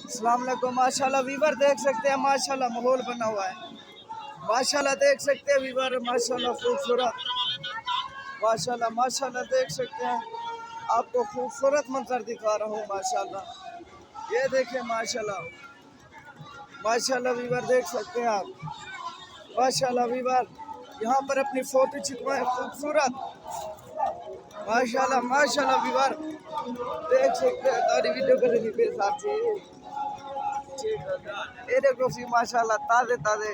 अस्सलाम वालेकुम। माशाल्लाह वीवर देख सकते हैं, माशाल्लाह माहौल बना हुआ है। माशाल्लाह देख सकते हैं वीवर, माशाल्लाह खूबसूरत, माशाल्लाह माशाल्लाह देख सकते हैं। आपको खूबसूरत मंजर दिखा रहा हूँ माशाल्लाह। ये देखें माशाल्लाह, माशाल्लाह वीवर देख सकते हैं आप। माशाल्लाह वीवर यहाँ पर अपनी फोटो छिपवाए खूबसूरत, माशाल्लाह माशाल्लाह वीवर देख सकते हैं। तारी वीडियो करेंगे मेरे साथ से। ये देखो सी माशाल्लाह ताजे ताजे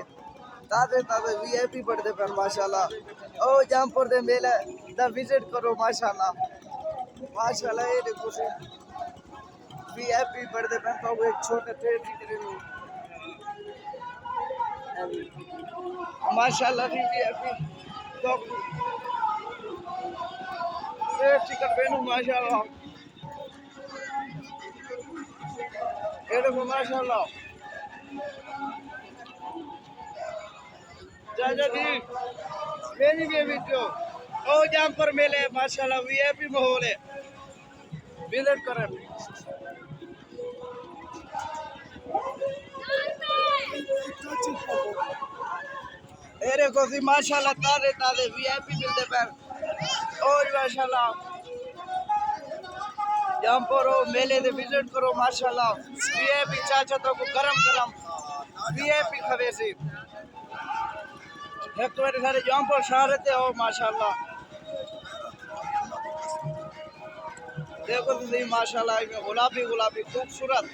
ताजे ताजे वीआईपी पढ़ते पे माशाल्लाह। ओ जमपुर दे मेले दा विजिट करो माशाल्लाह माशाल्लाह। ये देखो सी वीआईपी पढ़ते पे तो एक छोटे ट्रेड की माशाल्लाह की वीआईपी तो ट्रेड टिकट बेनू माशाल्लाह। ये देखो माशाल्लाह चाचा जी मेरी भी वीडियो ओ जमपुर मेले माशाल्लाह वीआईपी माहौल है, विजिट करें। ये देखो सी माशाल्लाह ताजे ताजे वीआईपी मिलते पे और माशाल्लाह जमपुर मेले दे विजिट करो माशाल्लाह। वीआईपी चाचा तो को गरम गरम वीआईपी खवे सी एक बार सारे जमपुर शहर ते हो माशाल्लाह। देखो तो सही माशाल्लाह गुलाबी गुलाबी खूबसूरत